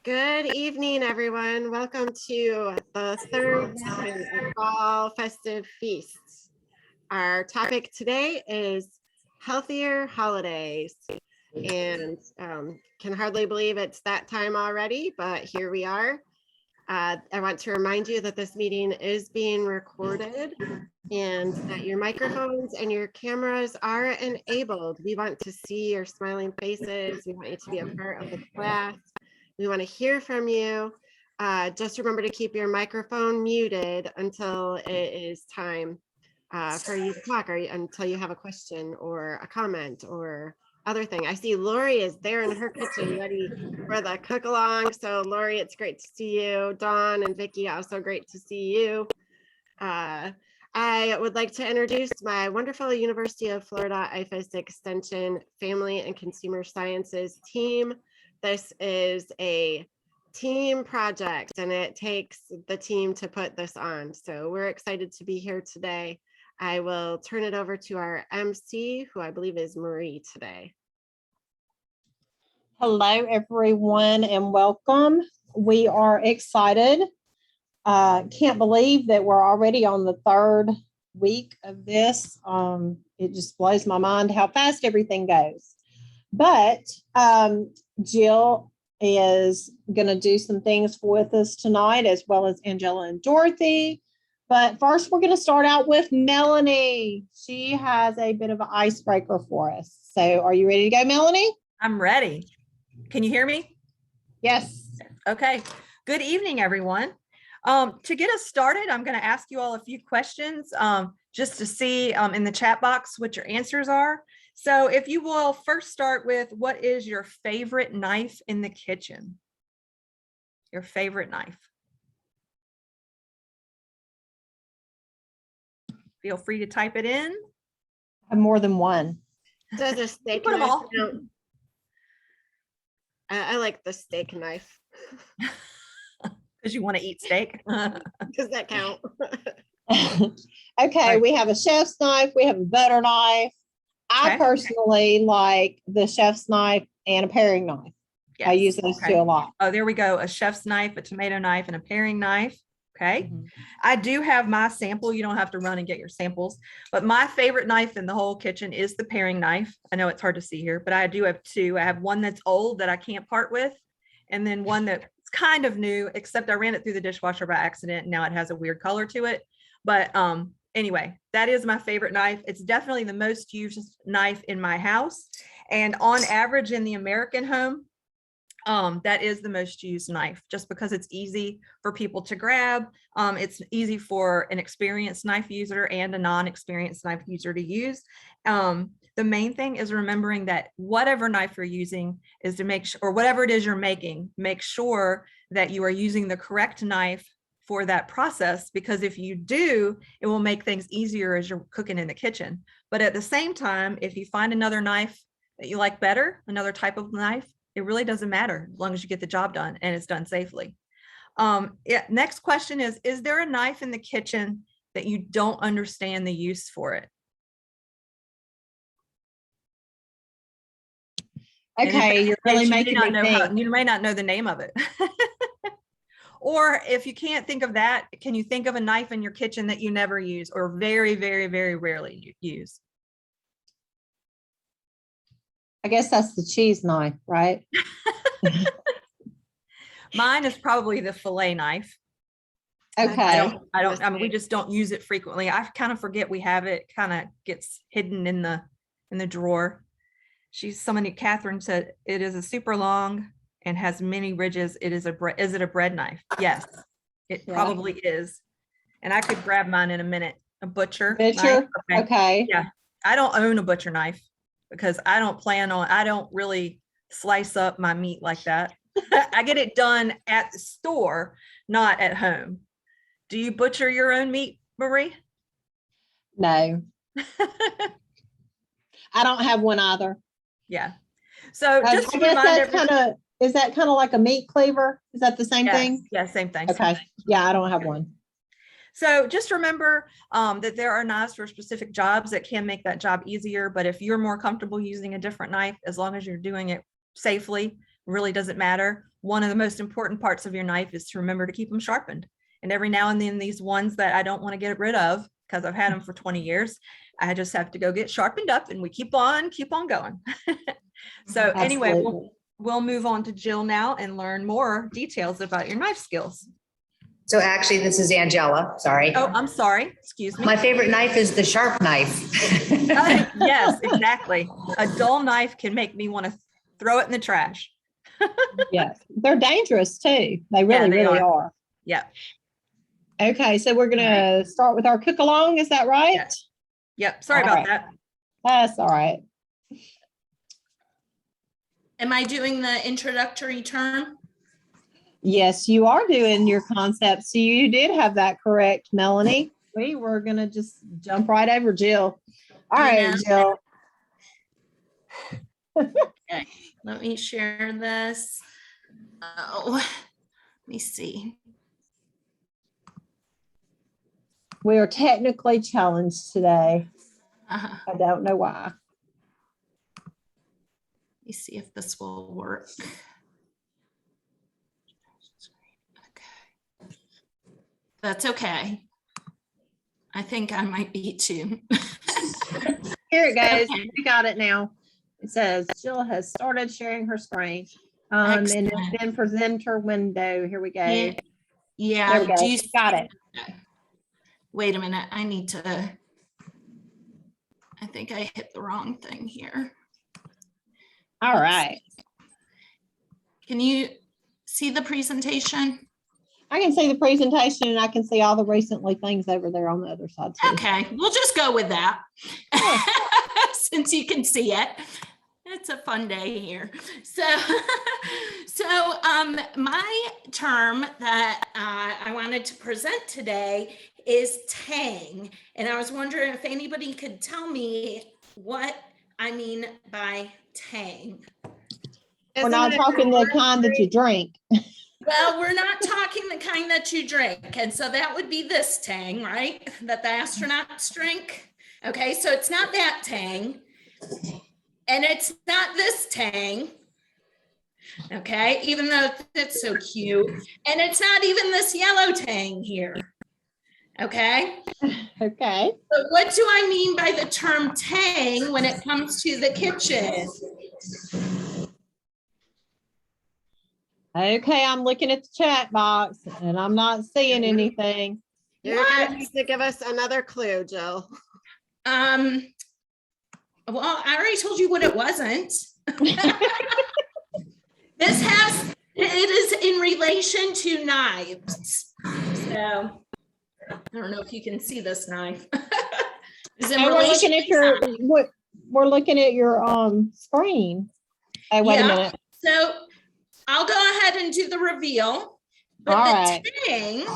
Good evening, everyone. Welcome to the third session of Fall Festive Feasts. Our topic today is healthier holidays. And can hardly believe it's that time already, but here we are. I want to remind you that this meeting is being recorded and that your microphones and your cameras are enabled. We want to see your smiling faces. We want you to be a part of the class. We want to hear from you. Just remember to keep your microphone muted until it is time for you to talk, or until you have a question or a comment or other thing. I see Lori is there in her kitchen ready for the cook along. So Lori, it's great to see you. Dawn and Vicki, also great to see you. I would like to introduce my wonderful University of Florida IFAS Extension Family and Consumer Sciences team. This is a team project and it takes the team to put this on. So we're excited to be here today. I will turn it over to our MC, who I believe is Marie today. Hello, everyone, and welcome. We are excited. Can't believe that we're already on the third week of this. It just blows my mind how fast everything goes. But Jill is going to do some things with us tonight, as well as Angela and Dorothy. But first, we're going to start out with Melanie. She has a bit of an icebreaker for us. So are you ready to go, Melanie? I'm ready. Can you hear me? Yes. Okay. Good evening, everyone. To get us started, I'm going to ask you all a few questions just to see in the chat box what your answers are. So if you will first start with, what is your favorite knife in the kitchen? Your favorite knife. Feel free to type it in. I have more than one. Does a steak Put them knife all. count? I like the steak knife. Because you want to eat steak. Does that count? Okay, we have a chef's knife. We have a butter knife. I Okay. personally like the chef's knife and a paring knife. I Yes. use those Okay. two a lot. Oh, there we go. A chef's knife, a tomato knife, and a paring knife. Okay. I do have my sample. You don't have to run and get your samples, but my favorite knife in the whole kitchen is the paring knife. I know it's hard to see here, but I do have two. I have one that's old that I can't part with, and then one that's kind of new, except I ran it through the dishwasher by accident. And now it has a weird color to it. But anyway, that is my favorite knife. It's definitely the most used knife in my house. And on average in the American home, that is the most used knife, just because it's easy for people to grab. It's easy for an experienced knife user and a non-experienced knife user to use. The main thing is remembering that whatever knife you're using is to make sure, or whatever it is you're making, make sure that you are using the correct knife for that process, because if you do, it will make things easier as you're cooking in the kitchen. But at the same time, if you find another knife that you like better, another type of knife, it really doesn't matter as long as you get the job done and it's done safely. Next question is there a knife in the kitchen that you don't understand the use for it? Okay, you're really making me think. You may not know the name of it. Or if you can't think of that, can you think of a knife in your kitchen that you never use or very, very, very rarely use? I guess that's the cheese knife, right? Mine is probably the fillet knife. Okay. I mean, we just don't use it frequently. I kind of forget we have it, kind of gets hidden in the drawer. Catherine said it is a super long and has many ridges. Is it a bread knife? Yes, it probably is. And I could grab mine in a minute. A butcher knife. Okay. Yeah. I don't own a butcher knife because I don't really slice up my meat like that. I get it done at the store, not at home. Do you butcher your own meat, Marie? No. I don't have one either. Yeah. So just I guess that's is that kind of like a meat cleaver? Is that the same thing? Yeah, same thing. Okay. Yeah, I don't have one. So just remember that there are knives for specific jobs that can make that job easier. But if you're more comfortable using a different knife, as long as you're doing it safely, really doesn't matter. one of the most important parts of your knife is to remember to keep them sharpened. And every now and then these ones that I don't want to get rid of because I've had them for 20 years, I just have to go get sharpened up and we keep on going. So anyway, we'll move on to Jill now and learn more details about your knife skills. So actually, this is Angela, sorry. Oh, I'm sorry. Excuse me. My favorite knife is the sharp knife. Yes, exactly. A dull knife can make me want to throw it in the trash. Yes, they're dangerous too. They really are. Yeah. Okay, so we're gonna start with our cook along. Is that right? Yes. Yep. Sorry All about right. that. That's all right. Am I doing the introductory term? Yes, you are doing your concept. So you did have that correct, Melanie. We were gonna just jump right over Jill. All right, Jill. Okay, let me share this. Oh, let me see. We are technically challenged today. Let I don't know why. me see if this will work. Okay. That's okay. I think I might be too. Here it goes. We got it now. It says Jill has started sharing her screen. And Excellent. then presenter window. Here we go. Yeah. There we go. Do you Got it. Wait a minute. I need to. I think I hit the wrong thing here. All right. Can you see the presentation? I can see the presentation and I can see all the recently things over there on the other side too. Okay, we'll just go with that. Since you can see it. It's a fun day here. So, my term that I wanted to present today is tang. And I was wondering if anybody could tell me what I mean by tang. We're not talking the kind that you drink. Well, we're not talking the kind that you drink. And so that would be this tang, right? That the astronauts drink. Okay, so it's not that tang. And it's not this tang. Okay, even though it's so cute. And it's not even this yellow tang here. Okay. Okay. But what do I mean by the term tang when it comes to the kitchen? Okay, I'm looking at the chat box and I'm not seeing anything. You're gonna need to give us another clue, Jill. Well, I already told you what it wasn't. It is in relation to knives. So I don't know if you can see this knife. We're looking at your screen. Oh, wait a minute. So I'll go ahead and do the reveal. But All the right. tang,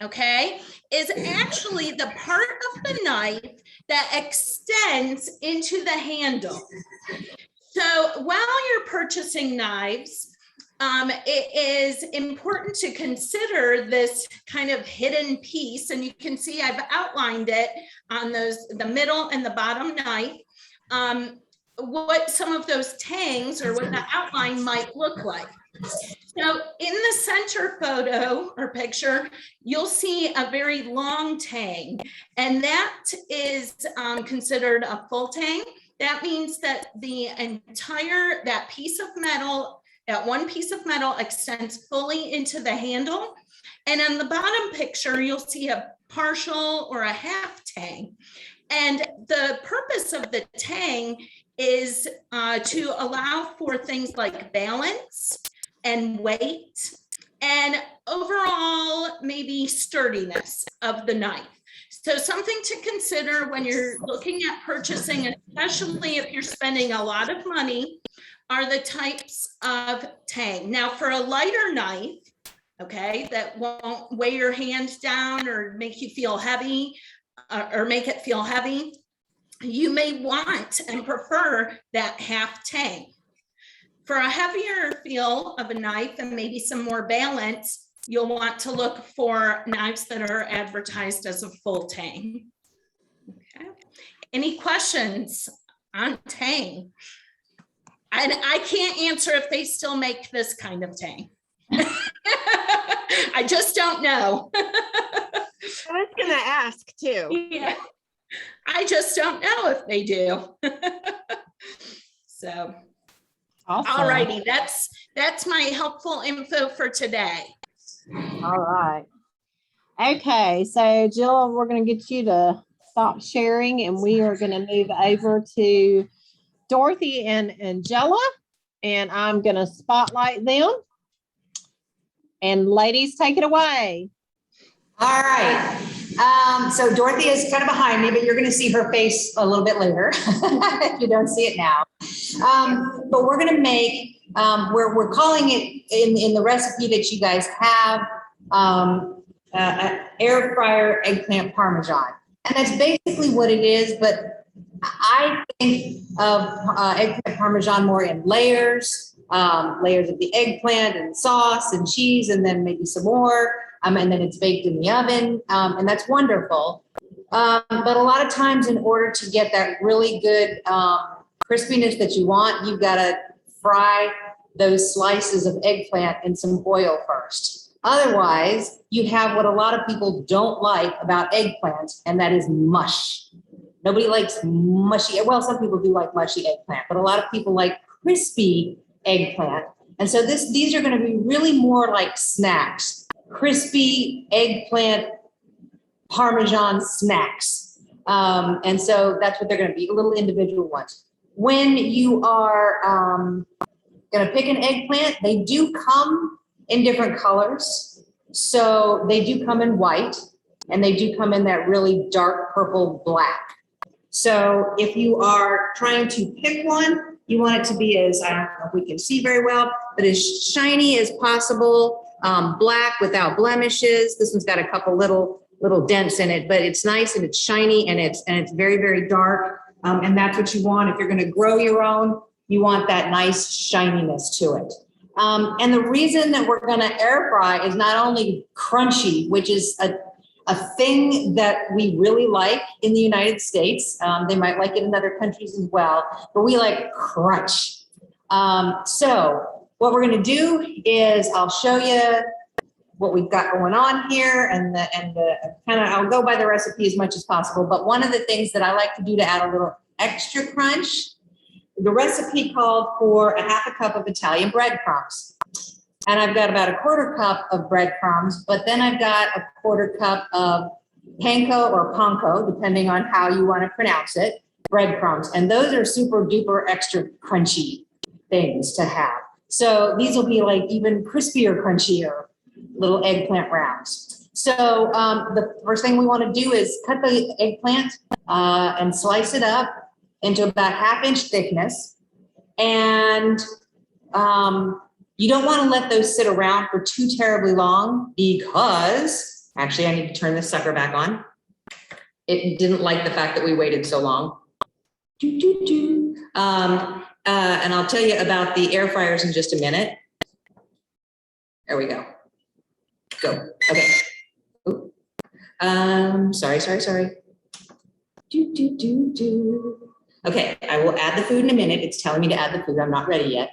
okay, is actually the part of the knife that extends into the handle. So while you're purchasing knives, it is important to consider this kind of hidden piece. And you can see I've outlined it on the middle and the bottom knife. What some of those tangs or what the outline might look like. So in the center photo or picture, you'll see a very long tang, and that is considered a full tang. That means that that piece of metal, that one piece of metal extends fully into the handle. And on the bottom picture, you'll see a partial or a half tang. And the purpose of the tang is to allow for things like balance and weight and overall maybe sturdiness of the knife. So something to consider when you're looking at purchasing, especially if you're spending a lot of money, are the types of tang. Now for a lighter knife, okay, that won't weigh your hand down or make you feel heavy or make it feel heavy, you may want and prefer that half tang. For a heavier feel of a knife and maybe some more balance, you'll want to look for knives that are advertised as a full tang. Okay. Any questions on tang? And I can't answer if they still make this kind of tang. I just don't know. I was gonna ask too. Yeah. I just don't know if they do. So, Awesome. all righty, that's my helpful info for today. All right. Okay, so Jill, we're going to get you to stop sharing, and we are going to move over to Dorothy and Angela, and I'm going to spotlight them. And ladies, take it away. All right. So Dorothy is kind of behind me, but you're going to see her face a little bit later if you don't see it now. But we're going to make, we're calling it in the recipe that you guys have, air fryer eggplant Parmesan. And that's basically what it is, but I think of eggplant Parmesan more in layers, layers of the eggplant and sauce and cheese, and then maybe some more. And then it's baked in the oven, and that's wonderful. But a lot of times in order to get that really good crispiness that you want, you've got to fry those slices of eggplant in some oil first. Otherwise, you have what a lot of people don't like about eggplant, and that is mush. Nobody likes mushy, well, some people do like mushy eggplant, but a lot of people like crispy eggplant. And so these are going to be really more like snacks, crispy eggplant Parmesan snacks. And so that's what they're going to be, little individual ones. When you are going to pick an eggplant, they do come in different colors. So they do come in white, and they do come in that really dark purple black. So if you are trying to pick one, you want it to be as, I don't know if we can see very well, but as shiny as possible, black without blemishes. This one's got a couple little dents in it, but it's nice and it's shiny and it's very, very dark. And that's what you want. If you're going to grow your own, you want that nice shininess to it. And the reason that we're going to air fry is not only crunchy, which is a thing that we really like in the United States. They might like it in other countries as well, but we like crunch. So what we're going to do is I'll show you what we've got going on here, and I'll go by the recipe as much as possible. But one of the things that I like to do to add a little extra crunch, the recipe called for 1/2 cup of Italian breadcrumbs. And I've got about 1/4 cup of breadcrumbs, but then I've got 1/4 cup of panko or panko, depending on how you want to pronounce it, breadcrumbs. And those are super duper extra crunchy things to have. So these will be like even crispier, crunchier little eggplant rounds. So the first thing we want to do is cut the eggplant and slice it up into about 1/2 inch thickness. And you don't want to let those sit around for too terribly long, because actually I need to turn this sucker back on. It didn't like the fact that we waited so long. And I'll tell you about the air fryers in just a minute. There we go. Go. Okay. Ooh. Sorry. Okay, I will add the food in a minute. It's telling me to add the food. I'm not ready yet.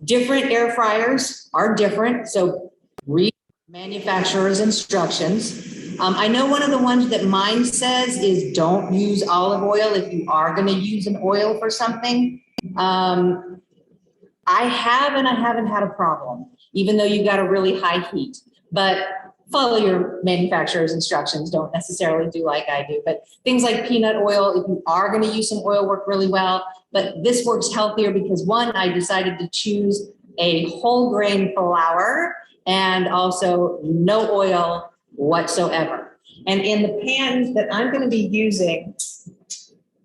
Different air fryers are different, so read manufacturer's instructions. I know one of the ones that mine says is don't use olive oil if you are going to use an oil for something. I have and I haven't had a problem, even though you got a really high heat. But follow your manufacturer's instructions. Don't necessarily do like I do. But things like peanut oil, if you are going to use some oil, work really well. But this works healthier because, one, I decided to choose a whole grain flour and also no oil whatsoever. And in the pans that I'm going to be using,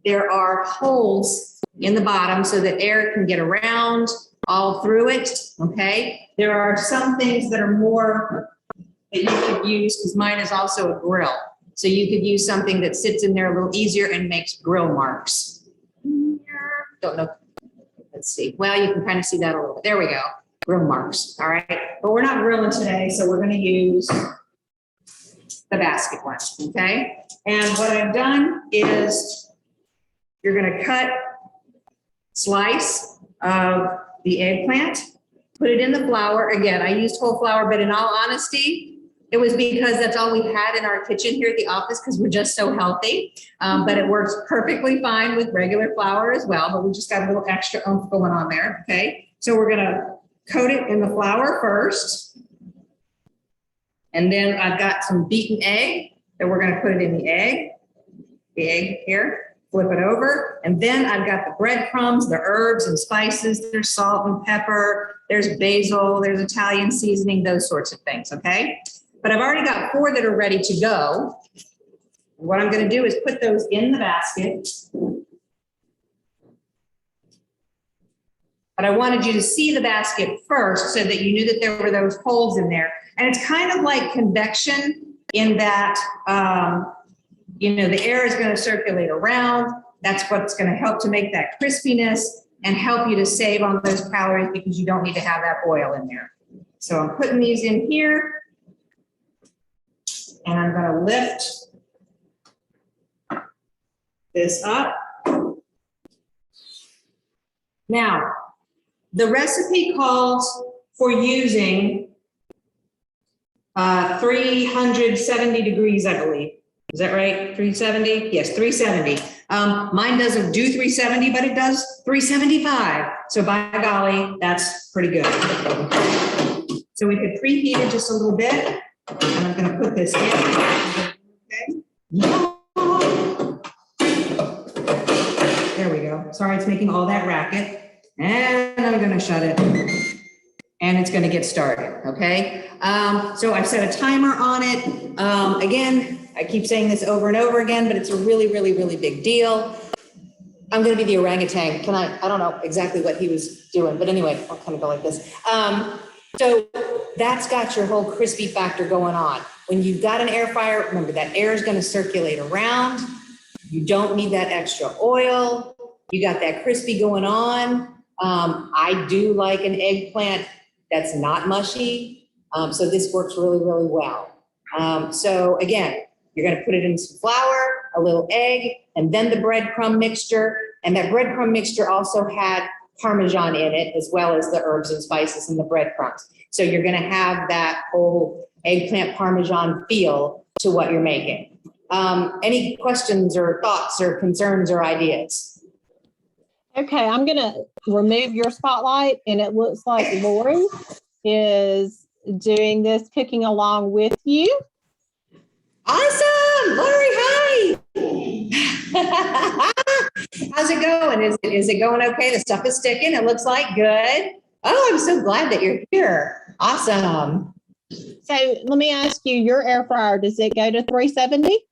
there are holes in the bottom so that air can get around all through it. Okay. There are some things that are more that you could use, because mine is also a grill. So you could use something that sits in there a little easier and makes grill marks. Don't know. Let's see. Well, you can kind of see that a little bit. There we go. Grill marks. All right. But we're not grilling today, so we're going to use the basket one. Okay. And what I've done is you're going to cut slice of the eggplant. put it in the flour. Again, I used whole flour, but in all honesty, it was because that's all we had in our kitchen here at the office because we're just so healthy. But it works perfectly fine with regular flour as well, but we just got a little extra oomph going on there, okay? So we're gonna coat it in the flour first. And then I've got some beaten egg that we're gonna put it in the egg here, flip it over. And then I've got the breadcrumbs, the herbs and spices, there's salt and pepper, there's basil, there's Italian seasoning, those sorts of things, okay? But I've already got 4 that are ready to go. What I'm gonna do is put those in the basket. But I wanted you to see the basket first so that you knew that there were those holes in there. And it's kind of like convection in that, you know, the air is gonna circulate around. That's what's gonna help to make that crispiness and help you to save on those calories because you don't need to have that oil in there. So I'm putting these in here. And I'm gonna lift this up. Now, the recipe calls for using 370 degrees, I believe. Is that right? 370? Yes, 370. Mine doesn't do 370, but it does 375. So by golly, that's pretty good. So we could preheat it just a little bit. And I'm gonna put this in. Okay. There we go. Sorry, it's making all that racket. And I'm gonna shut it. And it's gonna get started, okay? So I've set a timer on it. Again, I keep saying this over and over again, but it's a really, really, really big deal. I'm gonna be the orangutan. I don't know exactly what he was doing, but anyway, I'll kind of go like this. So that's got your whole crispy factor going on. When you've got an air fryer, remember that air is going to circulate around. You don't need that extra oil. You got that crispy going on. I do like an eggplant that's not mushy. So this works really, really well. So again, you're going to put it in some flour, a little egg, and then the breadcrumb mixture. And that breadcrumb mixture also had Parmesan in it, as well as the herbs and spices and the breadcrumbs. So you're gonna have that whole eggplant Parmesan feel to what you're making. Any questions or thoughts or concerns or ideas? Okay, I'm gonna remove your spotlight, and it looks like Lori is doing this cooking along with you. Awesome, Lori, hi. How's it going? Is it going okay? The stuff is sticking. It looks like good. Oh, I'm so glad that you're here. Awesome. So let me ask you, your air fryer, does it go to 370?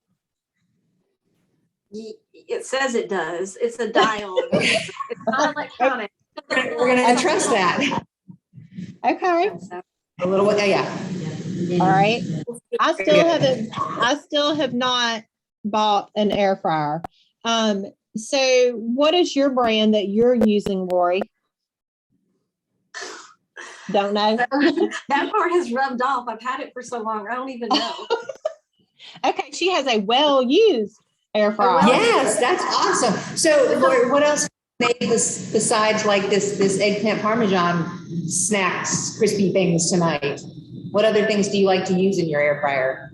It says it does. It's a dial. It's not electronic. We're gonna trust that. Okay. A little bit, yeah. All right. I still have not bought an air fryer. So what is your brand that you're using, Lori? Don't know. That part has rubbed off. I've had it for so long. I don't even know. Okay, she has a well-used air fryer. Yes, that's awesome. So Lori, what else made this besides like this eggplant Parmesan snacks, crispy things tonight? What other things do you like to use in your air fryer?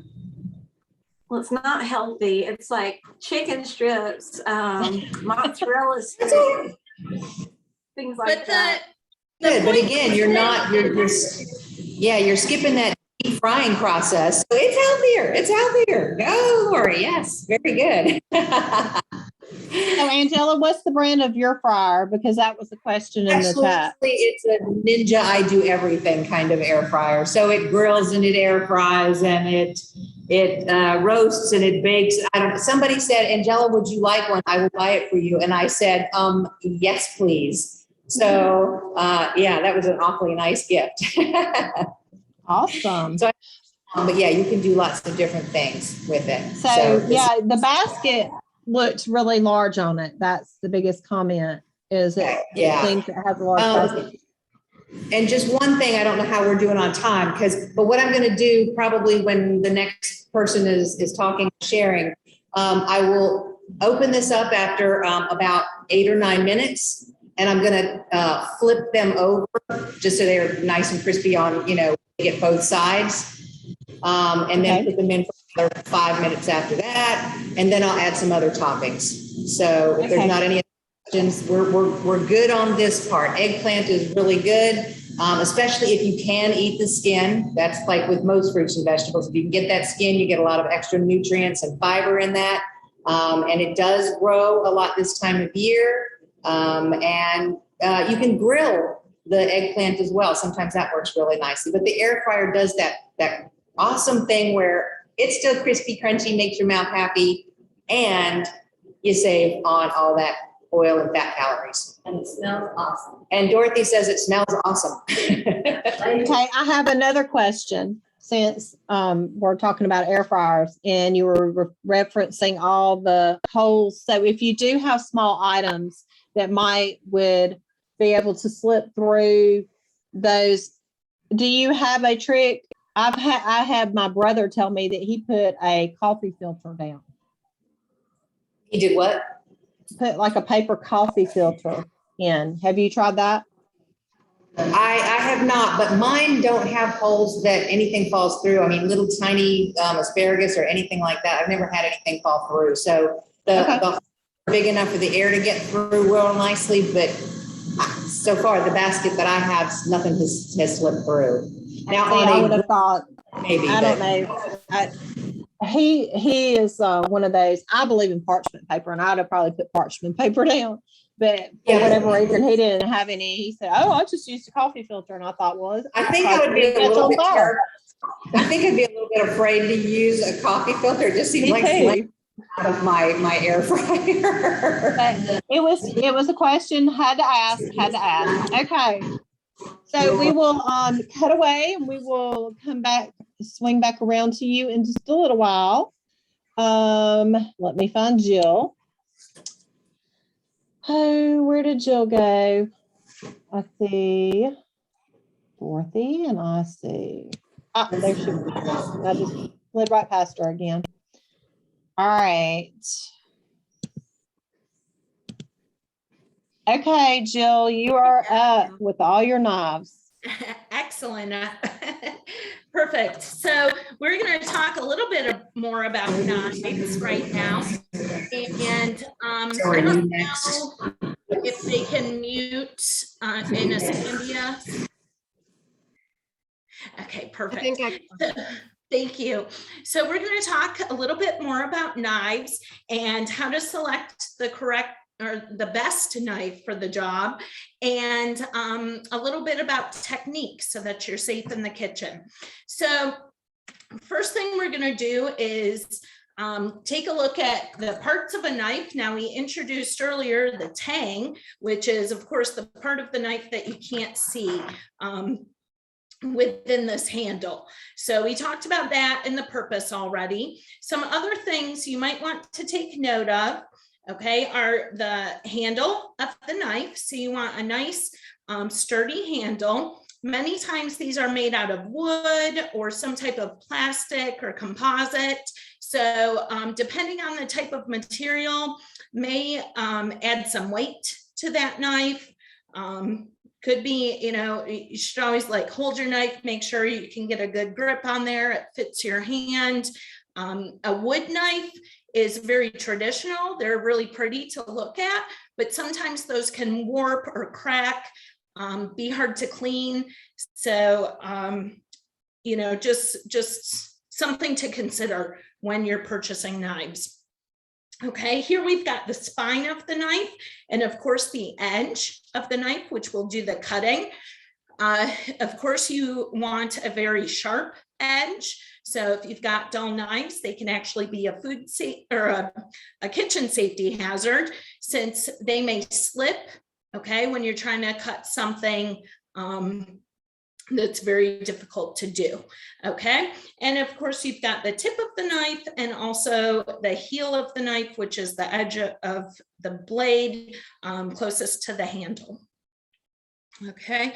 Well, it's not healthy. It's like chicken strips, mozzarella sticks, things like But that. Good, but again, you're skipping that deep frying process. So it's healthier. It's healthier. Go, Lori. Yes, very good. So Angela, what's the brand of your fryer? Because that was the question in the chat. It's a Ninja I do everything kind of air fryer. So it grills and it air fries and it roasts and it bakes. Somebody said, Angela, would you like one? I will buy it for you. And I said, yes, please. So yeah, that was an awfully nice gift. Awesome. So, but yeah, you can do lots of different things with it. So yeah, the basket looks really large on it. That's the biggest comment, is it seems it has a large basket. And just one thing, I don't know how we're doing on time, but what I'm going to do probably when the next person is talking, sharing, I will open this up after about 8 or 9 minutes. and I'm gonna flip them over just so they're nice and crispy on, get both sides. And then Okay. put them in for another 5 minutes after that, and then I'll add some other toppings. So if there's Okay. not any questions, we're good on this part. Eggplant is really good, especially if you can eat the skin. That's like with most fruits and vegetables. If you can get that skin, you get a lot of extra nutrients and fiber in that. And it does grow a lot this time of year. And you can grill the eggplant as well. Sometimes that works really nicely. But the air fryer does that awesome thing where it's still crispy, crunchy, makes your mouth happy, and you save on all that oil and fat calories. And it smells awesome. And Dorothy says it smells awesome. Okay, I have another question. Since we're talking about air fryers and you were referencing all the holes. So if you do have small items that would be able to slip through those, do you have a trick? I had my brother tell me that he put a coffee filter down. He did what? Put like a paper coffee filter in. Have you tried that? I have not, but mine don't have holes that anything falls through. I mean, little tiny asparagus or anything like that. I've never had anything fall through. So the holes are big enough for the air to get through real nicely, but so far the basket that I have, nothing has slipped through. Now, I would have thought, maybe I don't know. He is one of those, I believe in parchment paper, and I'd have probably put parchment paper down. But for whatever reason, he didn't have any. He said, "Oh, I just used a coffee filter," and I thought, "Well, I think I would be a little bit I think I'd be a little bit afraid to use a coffee filter. It just seems like out of my air fryer. But it was a question, had to ask. Okay, so we will cut away, and we will swing back around to you in just a little while. Let me find Jill. Oh, where did Jill go? I see Dorothy, and I see. Ah, there she is. I just slid right past her again. All right. Okay, Jill, you are up with all your knives. Excellent. Perfect. So we're going to talk a little bit more about knives right now. And I don't know if they can mute in Escandia. Okay, perfect. Thank you. So we're going to talk a little bit more about knives and how to select the correct or the best knife for the job, and a little bit about techniques so that you're safe in the kitchen. So first thing we're going to do is take a look at the parts of a knife. Now, we introduced earlier the tang, which is of course the part of the knife that you can't see within this handle. So we talked about that and the purpose already. Some other things you might want to take note of, okay, are the handle of the knife. So you want a nice sturdy handle. Many times these are made out of wood or some type of plastic or composite. So depending on the type of material, may add some weight to that knife. Could be, you should always hold your knife, make sure you can get a good grip on there. It fits your hand. A wood knife is very traditional. They're really pretty to look at, but sometimes those can warp or crack, be hard to clean. So, just something to consider when you're purchasing knives. Okay, here we've got the spine of the knife and of course the edge of the knife, which will do the cutting. Of course, you want a very sharp edge. So if you've got dull knives, they can actually be a food or a kitchen safety hazard, since they may slip, okay, when you're trying to cut something that's very difficult to do, okay? And of course, you've got the tip of the knife and also the heel of the knife, which is the edge of the blade closest to the handle. Okay,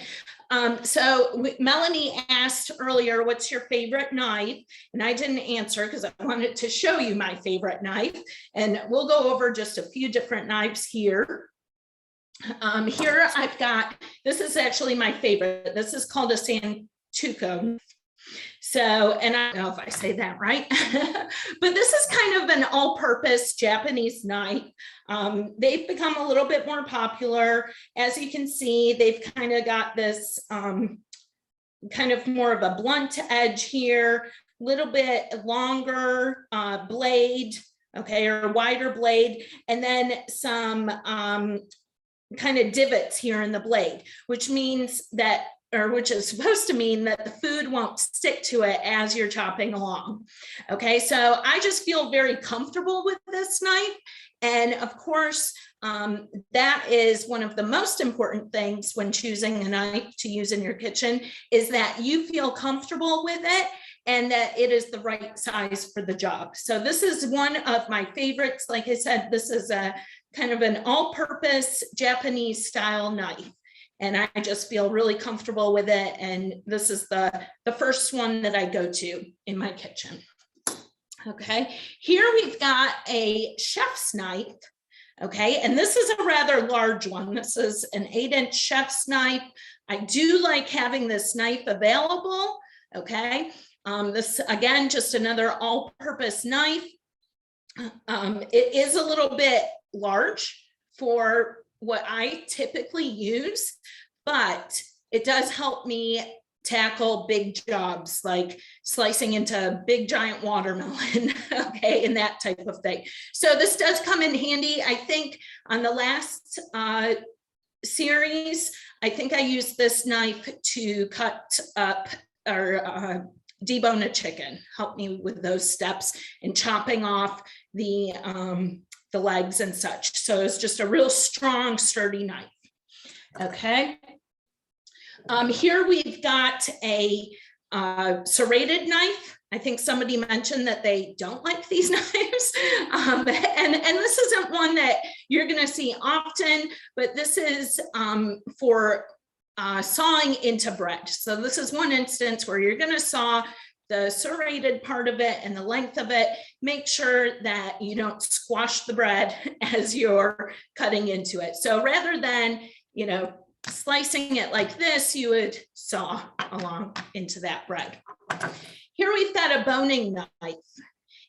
so Melanie asked earlier, what's your favorite knife? And I didn't answer because I wanted to show you my favorite knife. And we'll go over just a few different knives here. Here I've got, this is actually my favorite. This is called a Santuco. So, and I don't know if I say that right, but this is kind of an all-purpose Japanese knife. They've become a little bit more popular. As you can see, they've kind of got this kind of more of a blunt edge here, a little bit longer blade, okay, or wider blade, and then some kind of divots here in the blade, which means that, or which is supposed to mean that the food won't stick to it as you're chopping along. Okay, so I just feel very comfortable with this knife. And of course, that is one of the most important things when choosing a knife to use in your kitchen, is that you feel comfortable with it and that it is the right size for the job. So this is one of my favorites. Like I said, this is a kind of an all-purpose Japanese style knife. And I just feel really comfortable with it. And this is the first one that I go to in my kitchen. Okay, here we've got a chef's knife. Okay, and this is a rather large one. This is an 8-inch chef's knife. I do like having this knife available. Okay, this again, just another all-purpose knife. It is a little bit large for what I typically use, but it does help me tackle big jobs like slicing into a big giant watermelon, okay, and that type of thing. So this does come in handy. I think on the last series, I think I used this knife to cut up or debone a chicken, help me with those steps in chopping off the legs and such. So it's just a real strong, sturdy knife. Okay. Here we've got a serrated knife. I think somebody mentioned that they don't like these knives. And this isn't one that you're going to see often, but this is for sawing into bread. So this is one instance where you're going to saw the serrated part of it and the length of it. Make sure that you don't squash the bread as you're cutting into it. So rather than, you know, slicing it like this, you would saw along into that bread. Here we've got a boning knife.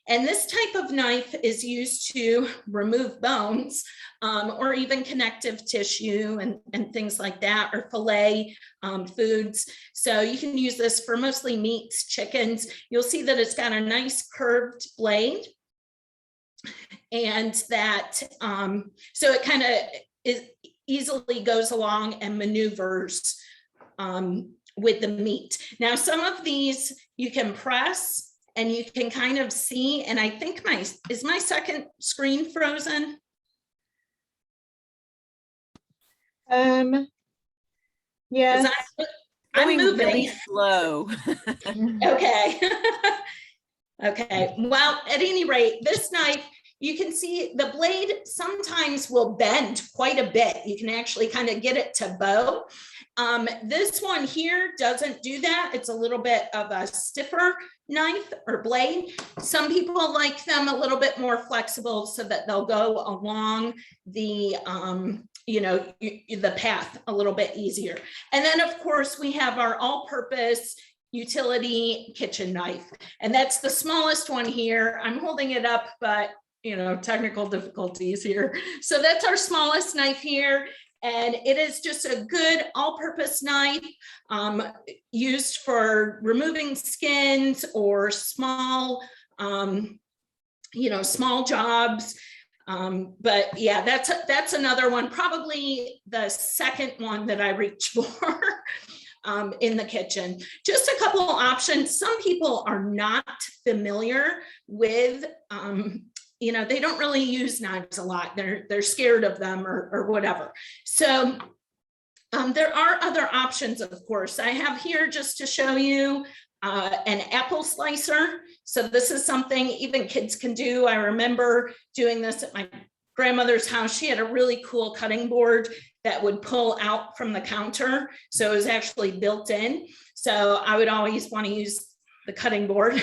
And this type of knife is used to remove bones or even connective tissue and things like that, or fillet foods. So you can use this for mostly meats, chickens. You'll see that it's got a nice curved blade, and that, so it kind of easily goes along and maneuvers with the meat. Now, some of these you can press and you can kind of see, and I think is my second screen frozen? Yes. I'm moving. Really slow. Okay. Okay. Well, at any rate, this knife, you can see the blade sometimes will bend quite a bit. You can actually kind of get it to bow. This one here doesn't do that. It's a little bit of a stiffer knife or blade. Some people like them a little bit more flexible so that they'll go along the, the path a little bit easier. And then of course we have our all-purpose utility kitchen knife. And that's the smallest one here. I'm holding it up, but technical difficulties here. So that's our smallest knife here. And it is just a good all-purpose knife used for removing skins or small, small jobs. But yeah, that's another one, probably the second one that I reach for in the kitchen. Just a couple of options. Some people are not familiar with they don't really use knives a lot. They're scared of them or whatever. So there are other options, of course. I have here just to show you an apple slicer. So this is something even kids can do. I remember doing this at my grandmother's house. She had a really cool cutting board that would pull out from the counter. So it was actually built in. So I would always want to use the cutting board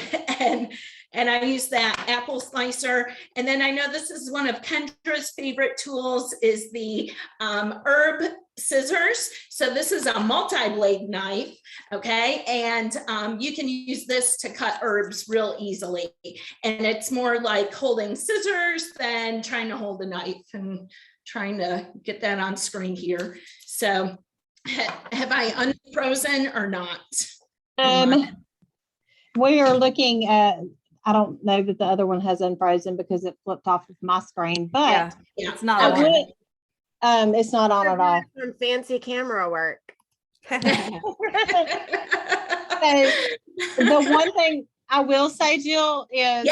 And I use that apple slicer. And then I know this is one of Kendra's favorite tools is the herb scissors. So this is a multi-blade knife, okay? And you can use this to cut herbs real easily. And it's more like holding scissors than trying to hold a knife, and trying to get that on screen here. So have I unfrozen or not? We are looking at, I don't know that the other one has unfrozen because it flipped off of my screen, but Yeah, it's not I on. would, it's not on at all. Some fancy camera work. So the one thing I will say, Jill, is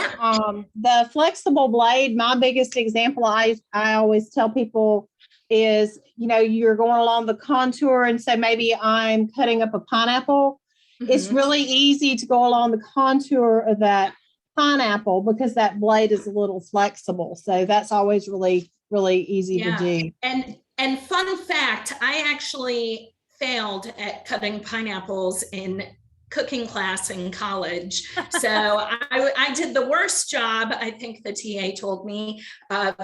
the flexible blade. My biggest example I always tell people is, you know, you're going along the contour, and so maybe I'm cutting up a pineapple. It's really easy to go along the contour of that pineapple because that blade is a little flexible. So that's always really, really easy to do. And fun fact, I actually failed at cutting pineapples in cooking class in college. So I did the worst job, I think the TA told me, of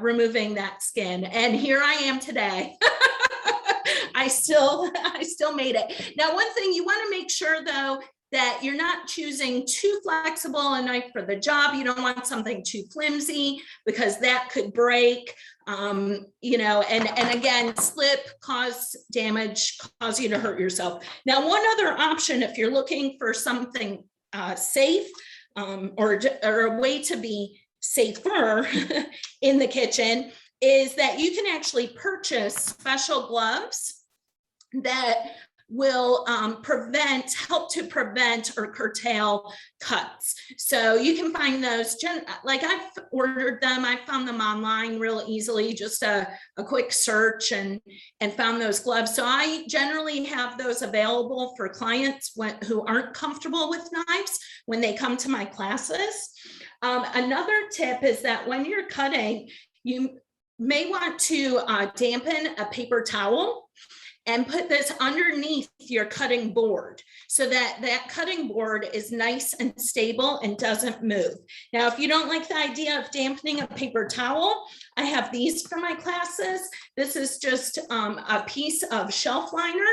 removing that skin. And here I am today. I still made it. Now, one thing you want to make sure though, that you're not choosing too flexible a knife for the job. You don't want something too flimsy because that could break, you know, and again, slip, cause damage, cause you to hurt yourself. Now, one other option, if you're looking for something safe or a way to be safer in the kitchen, is that you can actually purchase special gloves that will help to prevent or curtail cuts. So you can find those, like I've ordered them, I found them online real easily, just a quick search and found those gloves. So I generally have those available for clients who aren't comfortable with knives when they come to my classes. Another tip is that when you're cutting, you may want to dampen a paper towel and put this underneath your cutting board so that cutting board is nice and stable and doesn't move. Now, if you don't like the idea of dampening a paper towel, I have these for my classes. This is just a piece of shelf liner.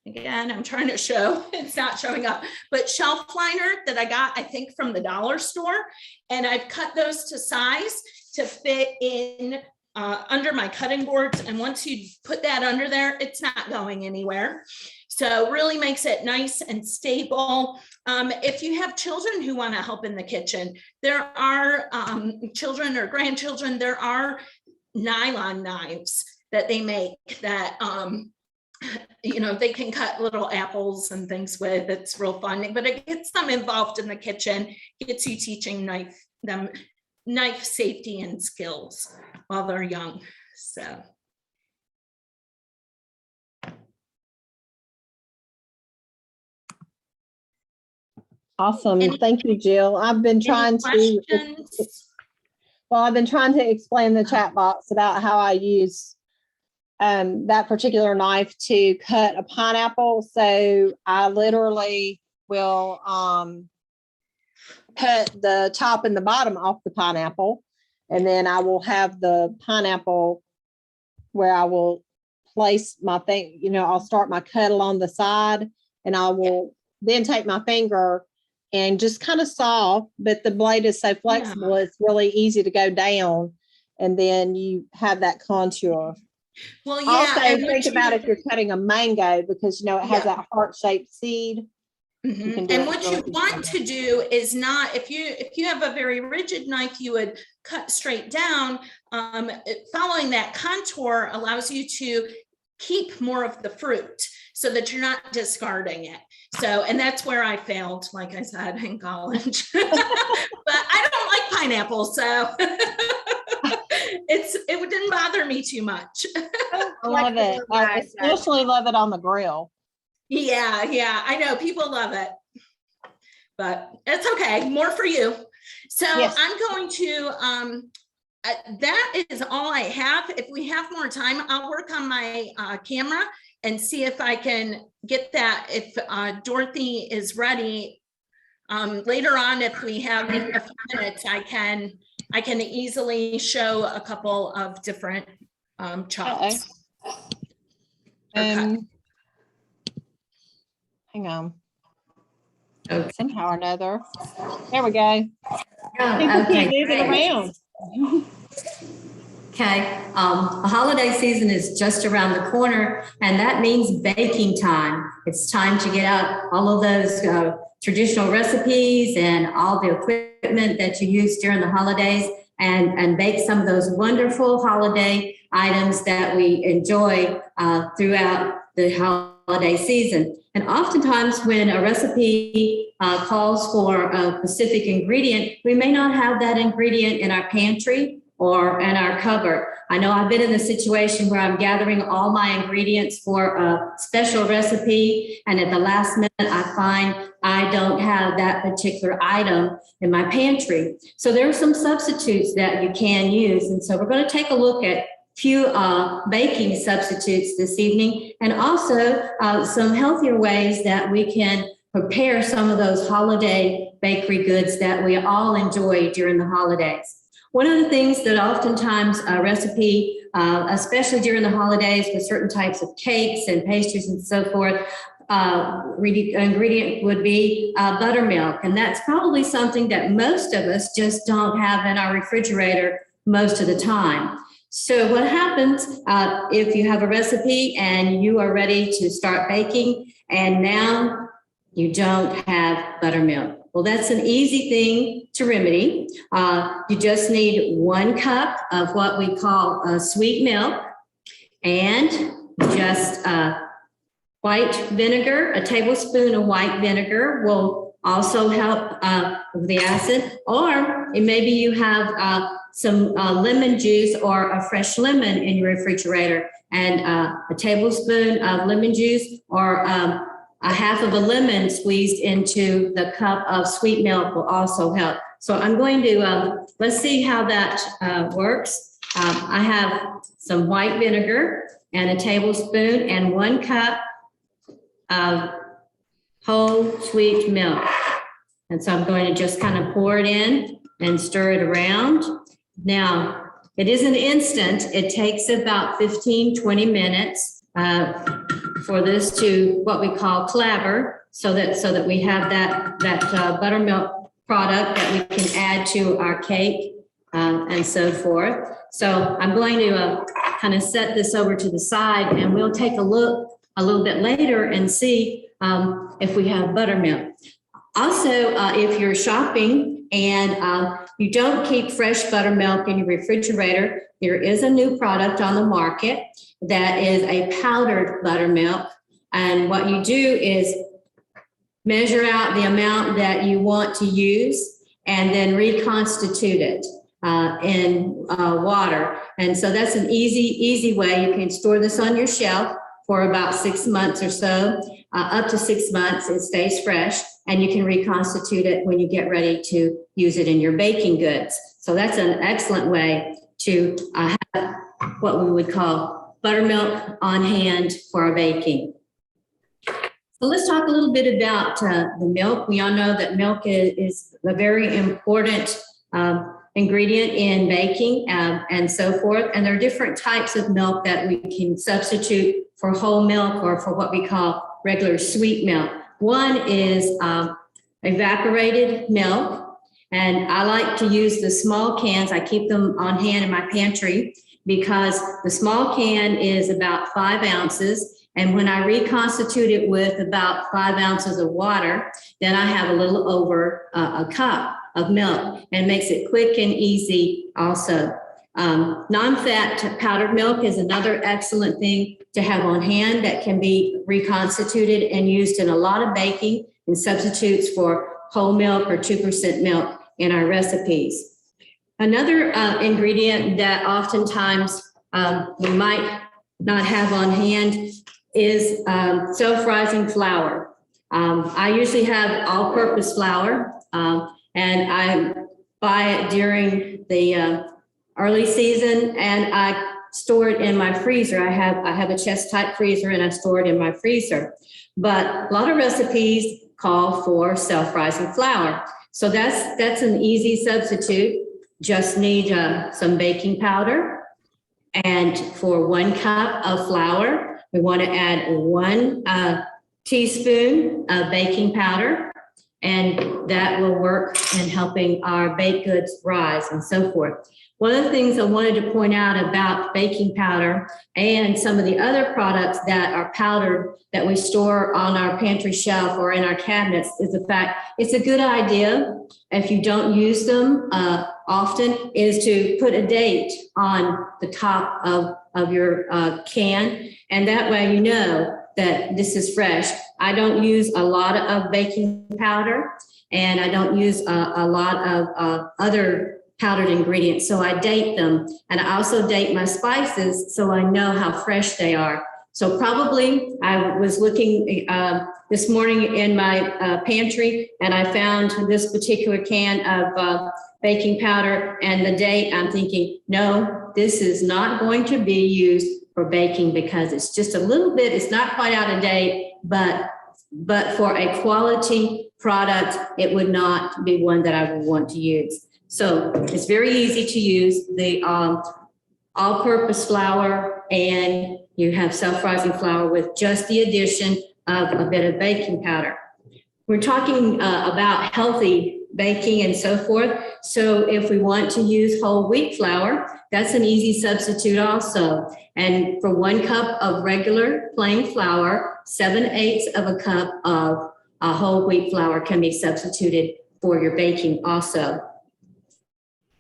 Again, I'm trying to show, it's not showing up, but shelf liner that I got, I think, from the dollar store. And I've cut those to size to fit in under my cutting boards. And once you put that under there, it's not going anywhere. So really makes it nice and stable. If you have children who want to help in the kitchen, there are children or grandchildren, there are nylon knives that they make that, you know, they can cut little apples and things with. It's real fun, but it gets them involved in the kitchen, gets you teaching knife safety and skills while they're young. So. Awesome. Thank you, Jill. I've been trying to explain the chat box about how I use that particular knife to cut a pineapple. So I literally will cut the top and the bottom off the pineapple, and then I will have the pineapple where I will place my thing, you know, I'll start my cut along the side, and I will then take my finger and just kind of saw, but the blade is so flexible, it's really easy to go down, and then you have that contour. Well, yeah. Also, think about if you're cutting a mango, because, you know, it has that heart-shaped seed. And what you want to do is not, if you have a very rigid knife, you would cut straight down. Following that contour allows you to keep more of the fruit so that you're not discarding it. So, and that's where I failed, like I said, in college. But I don't like pineapples, so it didn't bother me too much. I love it. I especially love it on the grill. Yeah, I know people love it, but it's okay. More for you. So yes. I'm going to, that is all I have. If we have more time, I'll work on my camera and see if I can get that. If Dorothy is ready, Later on, if we have a few minutes, I can easily show a couple of different chops. Hang on. Okay. Somehow or another. There we go. Oh, People keep okay, moving great. around. Okay, the holiday season is just around the corner, and that means baking time. It's time to get out all of those traditional recipes and all the equipment that you use during the holidays and bake some of those wonderful holiday items that we enjoy throughout the holiday season. And oftentimes when a recipe calls for a specific ingredient, we may not have that ingredient in our pantry or in our cupboard. I know I've been in the situation where I'm gathering all my ingredients for a special recipe, and at the last minute, I find I don't have that particular item in my pantry. So there are some substitutes that you can use. And so we're going to take a look at few baking substitutes this evening, and also some healthier ways that we can prepare some of those holiday bakery goods that we all enjoy during the holidays. One of the things that oftentimes a recipe, especially during the holidays with certain types of cakes and pastries and so forth, ingredient would be buttermilk. And that's probably something that most of us just don't have in our refrigerator most of the time. So what happens if you have a recipe and you are ready to start baking and now you don't have buttermilk? Well, that's an easy thing to remedy. You just need 1 cup of what we call sweet milk and just white vinegar. A tablespoon of white vinegar will also help with the acid. Or maybe you have some lemon juice or a fresh lemon in your refrigerator, and a tablespoon of lemon juice or a half of a lemon squeezed into the cup of sweet milk will also help. So I'm going to, let's see how that works. I have some white vinegar and a tablespoon and 1 cup of whole sweet milk. And so I'm going to just kind of pour it in and stir it around. Now, it isn't instant. It takes about 15, 20 minutes for this to what we call clabber, so that we have that buttermilk product that we can add to our cake and so forth. So I'm going to kind of set this over to the side, and we'll take a look a little bit later and see if we have buttermilk. Also, if you're shopping and you don't keep fresh buttermilk in your refrigerator, there is a new product on the market that is a powdered buttermilk. And what you do is measure out the amount that you want to use and then reconstitute it in water. And so that's an easy way. You can store this on your shelf for about 6 months or so, up to 6 months. It stays fresh, and you can reconstitute it when you get ready to use it in your baking goods. So that's an excellent way to have what we would call buttermilk on hand for our baking. So let's talk a little bit about the milk. We all know that milk is a very important ingredient in baking and so forth. And there are different types of milk that we can substitute for whole milk or for what we call regular sweet milk. One is evaporated milk. And I like to use the small cans. I keep them on hand in my pantry because the small can is about 5 ounces. And when I reconstitute it with about 5 ounces of water, then I have a little over a cup of milk, and it makes it quick and easy also. Non-fat powdered milk is another excellent thing to have on hand that can be reconstituted and used in a lot of baking and substitutes for whole milk or 2% milk in our recipes. Another ingredient that oftentimes we might not have on hand is self-rising flour. I usually have all-purpose flour, and I buy it during the early season, and I store it in my freezer. I have a chest-type freezer, and I store it in my freezer. But a lot of recipes call for self-rising flour. So that's an easy substitute. Just need some baking powder. And for 1 cup of flour, we want to add 1 teaspoon of baking powder. And that will work in helping our baked goods rise and so forth. One of the things I wanted to point out about baking powder and some of the other products that are powdered that we store on our pantry shelf or in our cabinets is the fact it's a good idea, if you don't use them often, is to put a date on the top of your can. And that way you know that this is fresh. I don't use a lot of baking powder, and I don't use a lot of other powdered ingredients. So I date them, and I also date my spices so I know how fresh they are. So probably I was looking this morning in my pantry, and I found this particular can of baking powder, and the date, I'm thinking, no, this is not going to be used for baking because it's just a little bit, it's not quite out of date, but for a quality product, it would not be one that I would want to use. So it's very easy to use the all-purpose flour, and you have self-rising flour with just the addition of a bit of baking powder. We're talking about healthy baking and so forth. So if we want to use whole wheat flour, that's an easy substitute also. And for 1 cup of regular plain flour, 7/8 of a cup of whole wheat flour can be substituted for your baking also.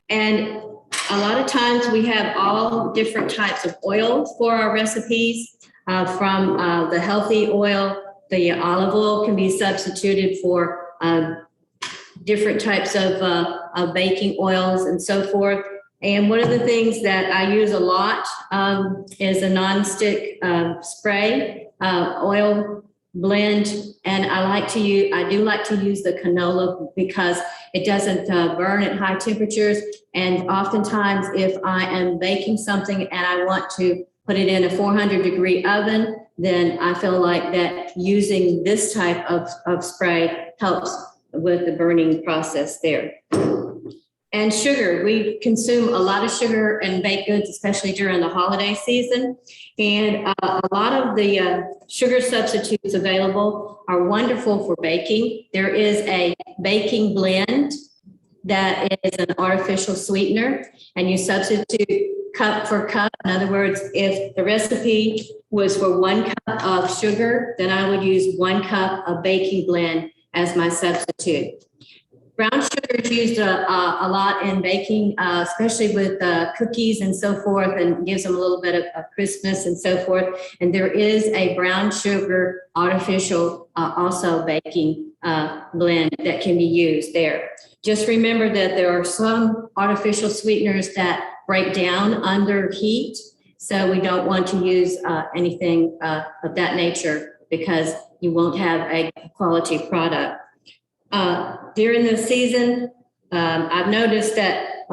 And a lot of times we have all different types of oils for our recipes, from the healthy oil, the olive oil can be substituted for different types of baking oils and so forth. And one of the things that I use a lot is a nonstick spray oil blend. And I do like to use the canola because it doesn't burn at high temperatures. And oftentimes if I am baking something and I want to put it in a 400-degree oven, then I feel like that using this type of spray helps with the burning process there. And sugar, we consume a lot of sugar and baked goods, especially during the holiday season. And a lot of the sugar substitutes available are wonderful for baking. There is a baking blend that is an artificial sweetener, and you substitute cup for cup. In other words, if the recipe was for 1 cup of sugar, then I would use 1 cup of baking blend as my substitute. Brown sugar is used a lot in baking, especially with cookies and so forth, and gives them a little bit of crispness and so forth. And there is a brown sugar artificial also baking blend that can be used there. Just remember that there are some artificial sweeteners that break down under heat. So we don't want to use anything of that nature because you won't have a quality product. During the season, I've noticed that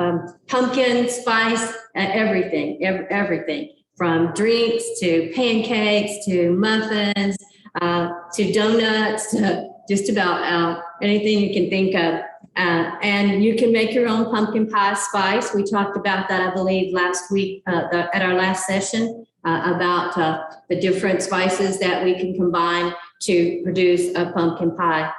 pumpkin spice, everything from drinks to pancakes to muffins to donuts, to just about anything you can think of. And you can make your own pumpkin pie spice. We talked about that, I believe, last week at our last session about the different spices that we can combine to produce a pumpkin pie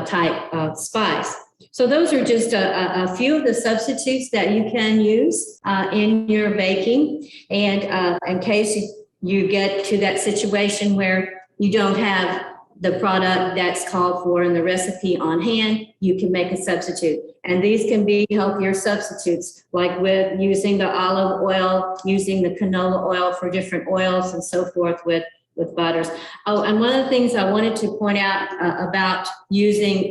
type spice. So those are just a few of the substitutes that you can use in your baking. And in case you get to that situation where you don't have the product that's called for in the recipe on hand, you can make a substitute. And these can be healthier substitutes, like with using the olive oil, using the canola oil for different oils and so forth with butters. Oh, and one of the things I wanted to point out about using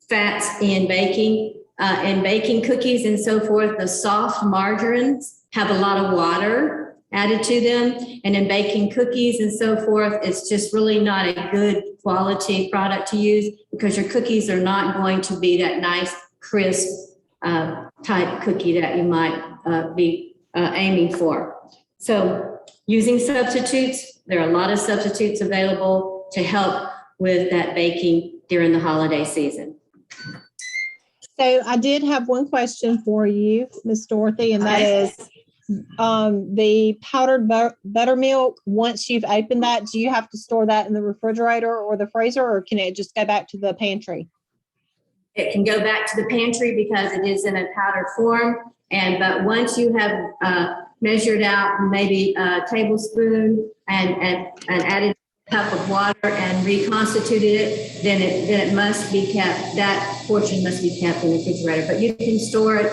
fats in baking cookies and so forth, the soft margarines have a lot of water added to them. And in baking cookies and so forth, it's just really not a good quality product to use because your cookies are not going to be that nice, crisp type cookie that you might be aiming for. So using substitutes, there are a lot of substitutes available to help with that baking during the holiday season. So I did have one question for you, Miss Dorothy, and that is the powdered buttermilk. Once you've opened that, do you have to store that in the refrigerator or the freezer, or can it just go back to the pantry? It can go back to the pantry because it is in a powdered form. But once you have measured out maybe a tablespoon and added a cup of water and reconstituted it, then it must be kept. That portion must be kept in the refrigerator. But you can store it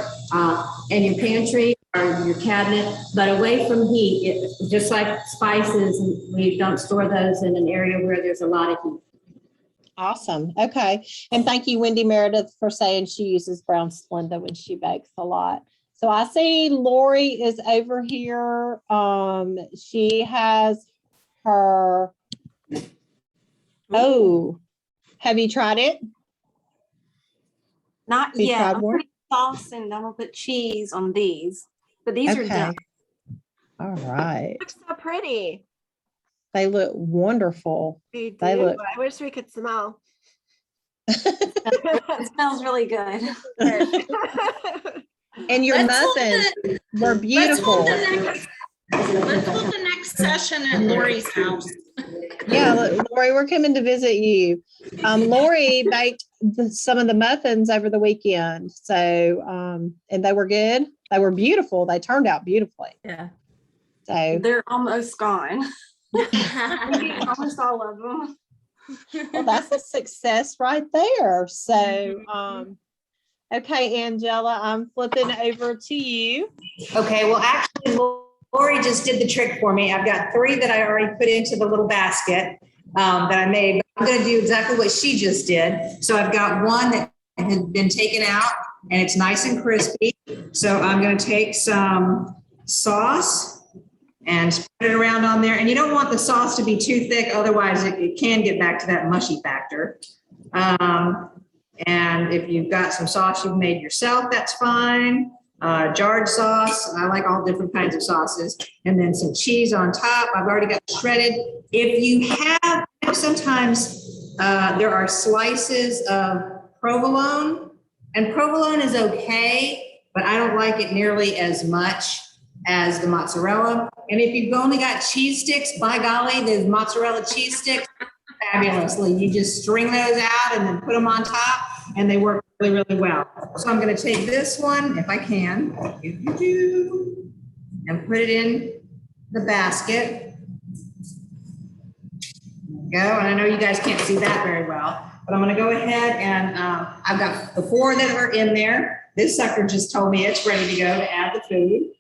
in your pantry or your cabinet, but away from heat. Just like spices, we don't store those in an area where there's a lot of heat. Awesome. Okay. And thank you, Wendy Meredith, for saying she uses brown Splenda when she bakes a lot. So I see Lori is over here. She has her, oh, have you tried it? Not Have you yet. tried I'm one? putting sauce and I'm gonna put cheese on these, but these are done. All right. Looks so pretty. They look wonderful. They do. They look- I wish we could smell. It smells really good. And your Let's hold muffins were Let's beautiful. hold the next session at Lori's house. Yeah, Lori, we're coming to visit you. Lori baked some of the muffins over the weekend. So, and they were good. They were beautiful. They turned out beautifully. Yeah. So, They're almost gone. Almost all of them. well, that's a success right there. So, okay, Angela, I'm flipping over to you. Okay, well, actually, Lori just did the trick for me. I've got 3 that I already put into the little basket that I made. I'm going to do exactly what she just did. So I've got one that has been taken out and it's nice and crispy. So I'm going to take some sauce and spread it around on there. And you don't want the sauce to be too thick, otherwise it can get back to that mushy factor. And if you've got some sauce you've made yourself, that's fine. Jarred sauce, I like all different kinds of sauces. And then some cheese on top. I've already got shredded. If you have, sometimes there are slices of provolone, and provolone is okay, but I don't like it nearly as much as the mozzarella. And if you've only got cheese sticks, by golly, the mozzarella cheese sticks, fabulously. You just string those out and then put them on top, and they work really, really well. So I'm going to take this one, if I can, and put it in the basket. Go. And I know you guys can't see that very well, but I'm going to go ahead and I've got the 4 that are in there. This sucker just told me it's ready to go to add the food.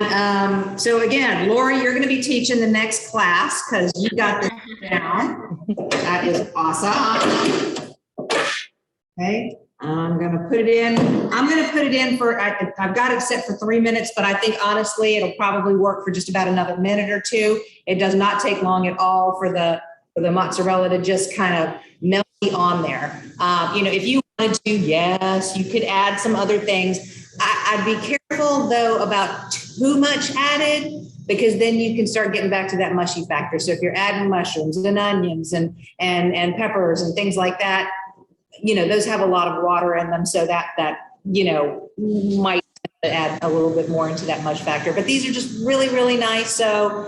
And, so again, Lori, you're going to be teaching the next class because you got this down. That is awesome. Okay. I'm going to put it in. I'm going to put it in for, I've got it set for 3 minutes, but I think honestly, it'll probably work for just about another minute or 2. It does not take long at all for the mozzarella to just kind of melt on there. If you wanted to, yes, you could add some other things. I'd be careful though about too much added, because then you can start getting back to that mushy factor. So if you're adding mushrooms and onions and peppers and things like that, those have a lot of water in them. So that might add a little bit more into that mush factor, but these are just really, really nice. So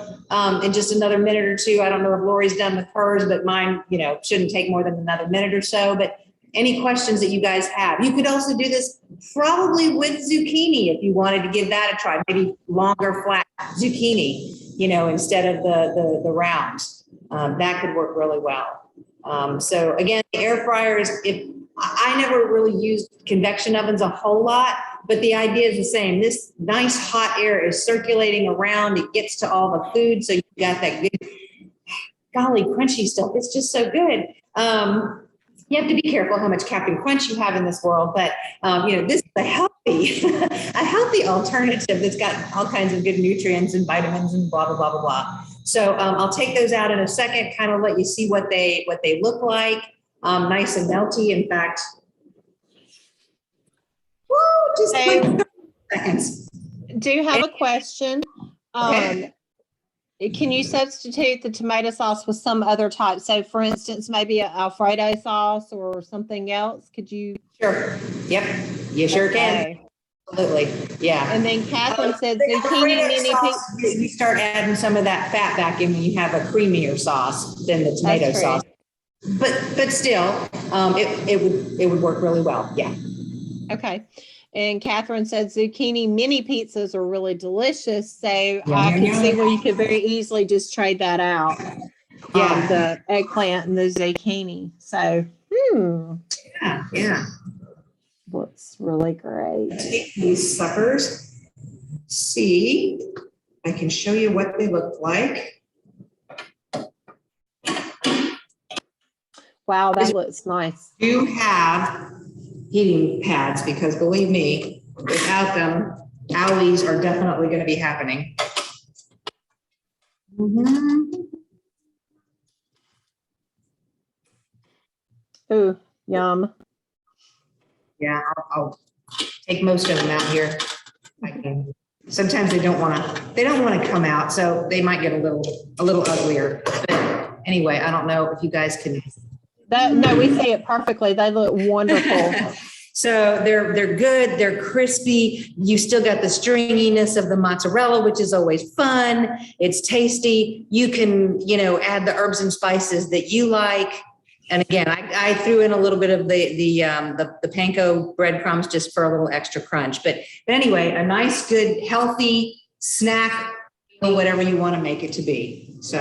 in just another minute or 2, I don't know if Lori's done with hers, but mine, shouldn't take more than another minute or so. But any questions that you guys have, you could also do this probably with zucchini if you wanted to give that a try, maybe longer flat zucchini, instead of the rounds. That could work really well. So again, air fryers, I never really used convection ovens a whole lot, but the idea is the same. This nice hot air is circulating around. It gets to all the food. So you got that good, golly, crunchy stuff. It's just so good. You have to be careful how much Captain Crunch you have in this world, but this is a healthy alternative that's got all kinds of good nutrients and vitamins and blah, blah, blah, blah, blah. So I'll take those out in a second, kind of let you see what they look like. Nice and melty. In fact, just like 30 seconds. Do you have a question? Okay. can you substitute the tomato sauce with some other type? So for instance, maybe an Alfredo sauce or something else? Could you? Sure. Yep. You sure can. Okay. Absolutely. Yeah. And then Catherine said The zucchini Alfredo mini sauce, pizza. you start adding some of that fat back in when you have a creamier sauce than the tomato That's true. sauce. But still, it would work really well. Yeah. Okay. And Catherine said zucchini mini pizzas are really delicious. So I Yeah. can see where you could very easily just trade that out. Yeah. The eggplant and the zucchini. So, Yeah. looks really great. Take these suckers. See, I can show you what they look like. Wow, that looks nice. Do have heating pads because believe me, without them, owies are definitely going to be happening. Ooh, yum. Yeah, I'll take most of them out here. Sometimes they don't want to come out, so they might get a little uglier. But anyway, I don't know if you guys can. No, we see it perfectly. They look wonderful. So they're good. They're crispy. You still got the stringiness of the mozzarella, which is always fun. It's tasty. You can, add the herbs and spices that you like. And again, I threw in a little bit of the panko breadcrumbs just for a little extra crunch. But anyway, a nice, good, healthy snack, whatever you want to make it to be. So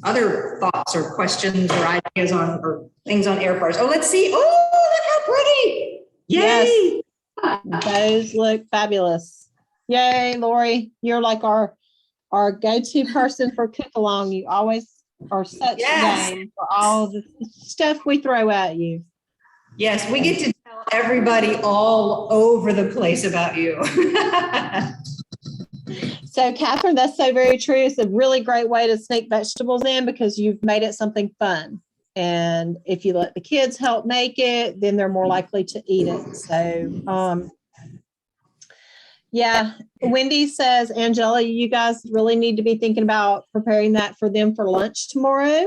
other thoughts or questions or ideas or things on air fryers. Oh, let's see. Oh, look how pretty. Yay. Yes. Those look fabulous. Yay, Lori. You're like our go-to person for cook along. You always are such game for all the stuff we throw at you. Yes, we get to tell everybody all over the place about you. So, Catherine, that's so very true. It's a really great way to sneak vegetables in because you've made it something fun. And if you let the kids help make it, then they're more likely to eat it. So, yeah, Wendy says, Angela, you guys really need to be thinking about preparing that for them for lunch tomorrow.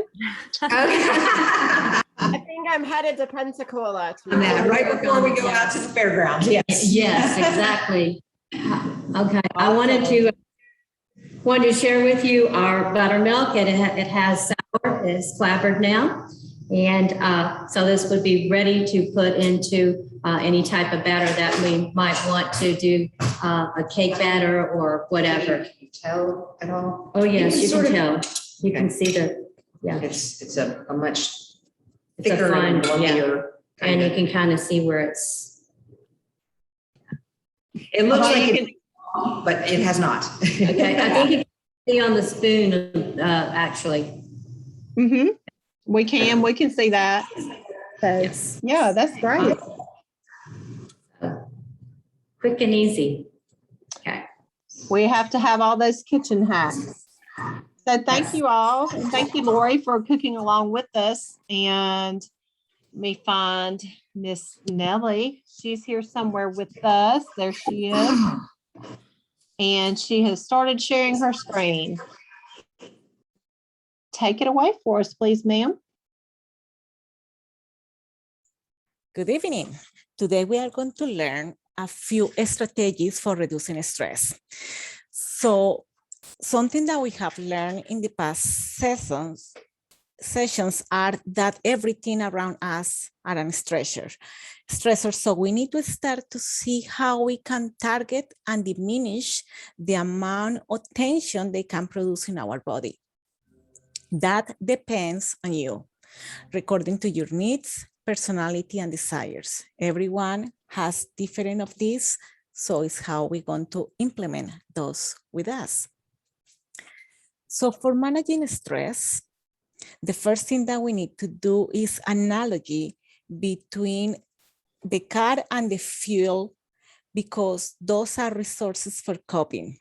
I think I'm headed to Pensacola tomorrow. Right before we go out to the fairgrounds. Yes. Yes, exactly. Okay, I wanted to share with you our buttermilk. It has sour, it's flavored now. And so this would be ready to put into any type of batter that we might want to do, a cake batter or whatever. Can you tell at all? Oh, yes, you can tell. You Okay. can see yeah. It's a much It's a thicker fine, and lumpier. And you can kind of see where it's. It looks like but it has not. Okay, I think you can see on the spoon, actually. Mm-hmm. We can see that. So, Yes. yeah, that's great. Quick and easy. Okay. We have to have all those kitchen hacks. So thank you all. And thank you, Lori, for cooking along with us. And let me find Miss Nellie. She's here somewhere with us. There she is. And she has started sharing her screen. Take it away for us, please, ma'am. Good evening. Today we are going to learn a few strategies for reducing stress. So something that we have learned in the past sessions are that everything around us are a stressor. So we need to start to see how we can target and diminish the amount of tension they can produce in our body. That depends on you, according to your needs, personality, and desires. Everyone has different of these, so it's how we're going to implement those with us. So for managing stress, the first thing that we need to do is analogy between the car and the fuel, because those are resources for coping.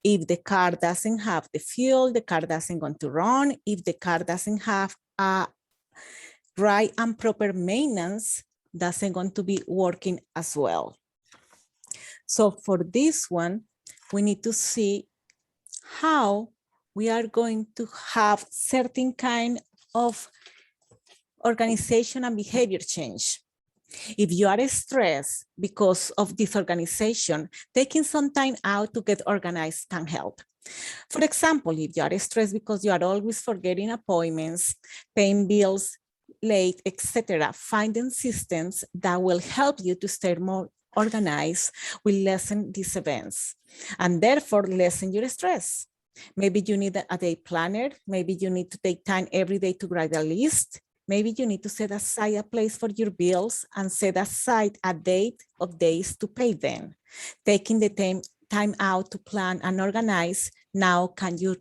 If the car doesn't have the fuel, the car doesn't going to run. If the car doesn't have a right and proper maintenance, doesn't going to be working as well. So for this one, we need to see how we are going to have certain kind of organization and behavior change. If you are stressed because of disorganization, taking some time out to get organized can help. For example, if you are stressed because you are always forgetting appointments, paying bills late, etc., finding systems that will help you to stay more organized will lessen these events and therefore lessen your stress. Maybe you need a day planner. Maybe you need to take time every day to write a list. Maybe you need to set aside a place for your bills and set aside a date of days to pay them. Taking the time out to plan and organize now can you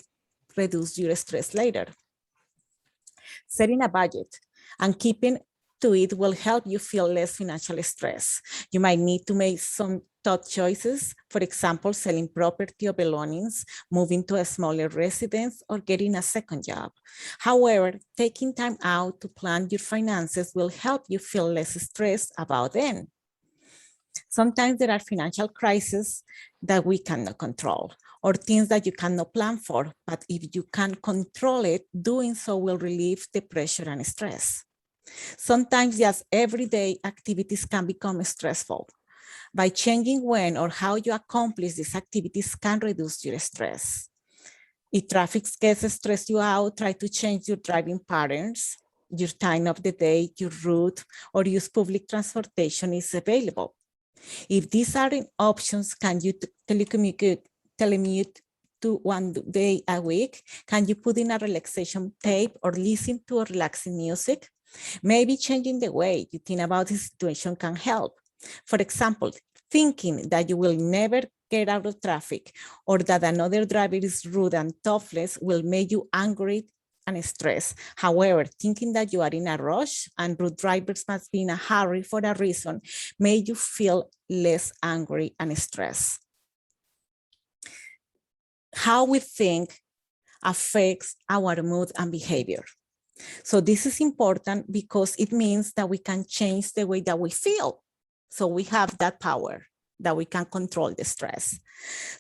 reduce your stress later. Setting a budget and keeping to it will help you feel less financial stress. You might need to make some tough choices, for example, selling property or belongings, moving to a smaller residence, or getting a second job. However, taking time out to plan your finances will help you feel less stressed about them. Sometimes there are financial crises that we cannot control or things that you cannot plan for, but if you can control it, doing so will relieve the pressure and stress. Sometimes just everyday activities can become stressful. By changing when or how you accomplish these activities can reduce your stress. If traffic gets stressed you out, try to change your driving patterns, your time of the day, your route, or use public transportation is available. If these aren't options, can you telecommute to one day a week? Can you put in a relaxation tape or listen to a relaxing music? Maybe changing the way you think about the situation can help. For example, thinking that you will never get out of traffic or that another driver is rude and toothless will make you angry and stressed. However, thinking that you are in a rush and rude drivers must be in a hurry for a reason make you feel less angry and stressed. How we think affects our mood and behavior. So this is important because it means that we can change the way that we feel. So we have that power that we can control the stress.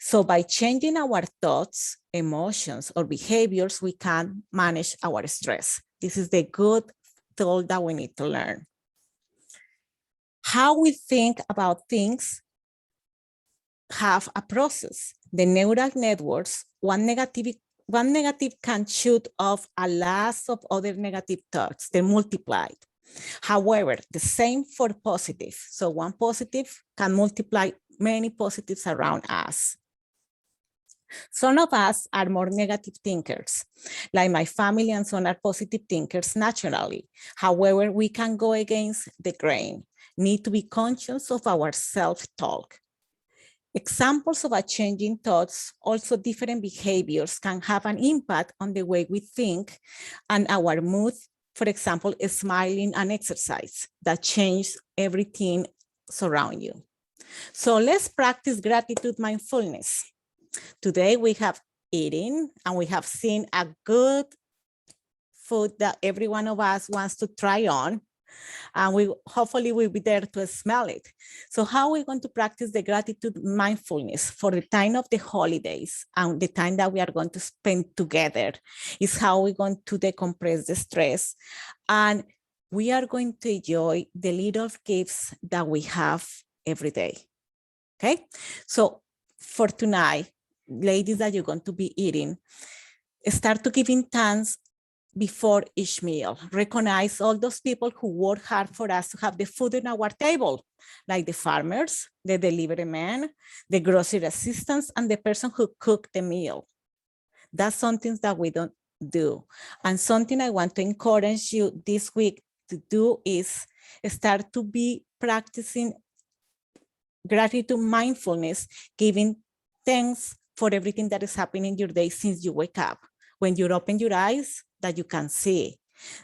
So by changing our thoughts, emotions, or behaviors, we can manage our stress. This is the good tool that we need to learn. How we think about things have a process. The neural networks, one negative can shoot off a lot of other negative thoughts. They're multiplied. However, the same for positive. So one positive can multiply many positives around us. Some of us are more negative thinkers, like my family, and some are positive thinkers naturally. However, we can go against the grain, need to be conscious of our self-talk. Examples of a changing thoughts, also different behaviors can have an impact on the way we think and our mood. For example, smiling and exercise that change everything surround you. So let's practice gratitude mindfulness. Today we have eaten and we have seen a good food that every one of us wants to try on. And we hopefully will be there to smell it. So how are we going to practice the gratitude mindfulness for the time of the holidays and the time that we are going to spend together is how we're going to decompress the stress. And we are going to enjoy the little gifts that we have every day. Okay, so for tonight, ladies that you're going to be eating, start to giving thanks before each meal. Recognize all those people who work hard for us to have the food on our table, like the farmers, the delivery man, the grocery assistants, and the person who cooked the meal. That's something that we don't do. And something I want to encourage you this week to do is start to be practicing gratitude mindfulness, giving thanks for everything that is happening in your day since you wake up. When you open your eyes, that you can see.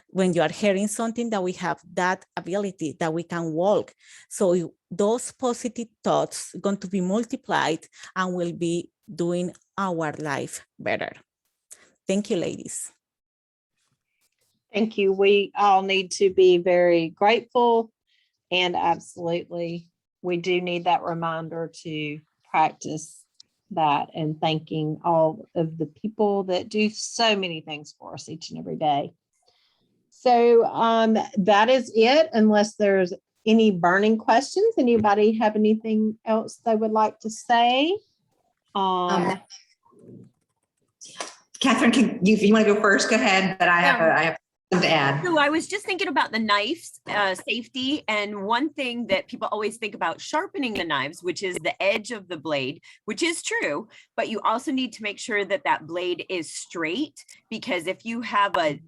When you are hearing something, that we have that ability that we can walk. So those positive thoughts are going to be multiplied and will be doing our life better. Thank you, ladies. Thank you. We all need to be very grateful, and absolutely, we do need that reminder to practice that and thanking all of the people that do so many things for us each and every day. So that is it, unless there's any burning questions. Anybody have anything else they would like to say? Catherine, if you want to go first, go ahead, but I have something to add. So I was just thinking about the knives, safety, and one thing that people always think about sharpening the knives, which is the edge of the blade, which is true, but you also need to make sure that that blade is straight, because if you have a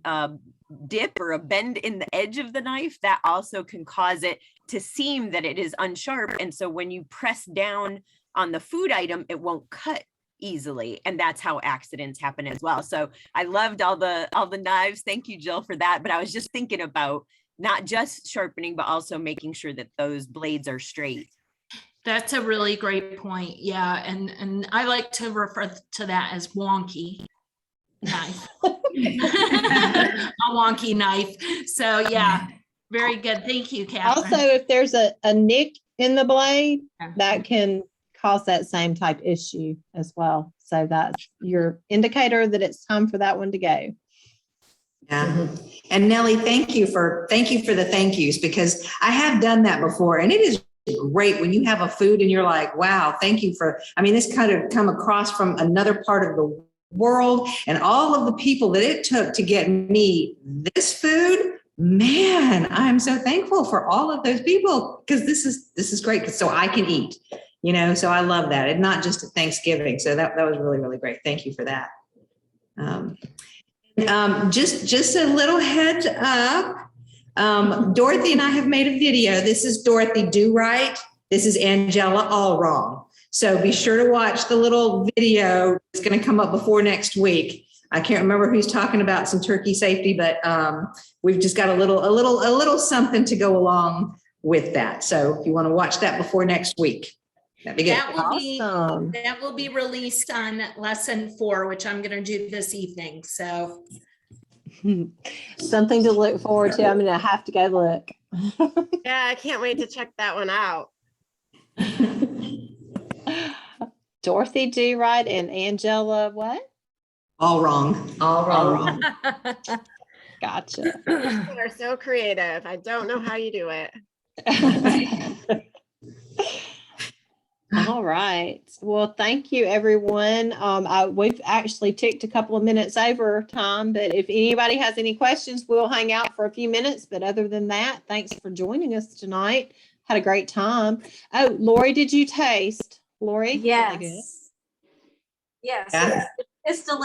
dip or a bend in the edge of the knife, that also can cause it to seem that it is unsharp. And so when you press down on the food item, it won't cut easily, and that's how accidents happen as well. So I loved all the knives. Thank you, Jill, for that. But I was just thinking about not just sharpening, but also making sure that those blades are straight. That's a really great point. Yeah, and I like to refer to that as wonky knife. A wonky knife. So yeah, very good. Thank you, Catherine. Also, if there's a nick in the blade, that can cause that same type issue as well. So that's your indicator that it's time for that one to go. Yeah. And Nellie, thank you for the thank yous, because I have done that before, and it is great when you have a food and you're like, wow, thank you for, I mean, this kind of come across from another part of the world, and all of the people that it took to get me this food. Man, I'm so thankful for all of those people, because this is great. So I can eat. So I love that. And not just at Thanksgiving. So that was really, really great. Thank you for that. Just a little heads up. Dorothy and I have made a video. This is Dorothy Do Right. This is Angela All Wrong. So be sure to watch the little video. It's going to come up before next week. I can't remember who's talking about some turkey safety, but we've just got a little something to go along with that. So if you want to watch that before next week. That'd be good. That will be released on lesson 4, which I'm going to do this evening. So something to look forward to. I'm going to have to go look. Yeah, I can't wait to check that one out. Dorothy Do Right and Angela what? All Wrong. All wrong. Gotcha. You are so creative. I don't know how you do it. All right. Well, thank you, everyone. We've actually ticked a couple of minutes over time, but if anybody has any questions, we'll hang out for a few minutes. But other than that, thanks for joining us tonight. Had a great time. Oh, Lori, did you taste? Lori? Yes. Yes. Yeah. It's delicious.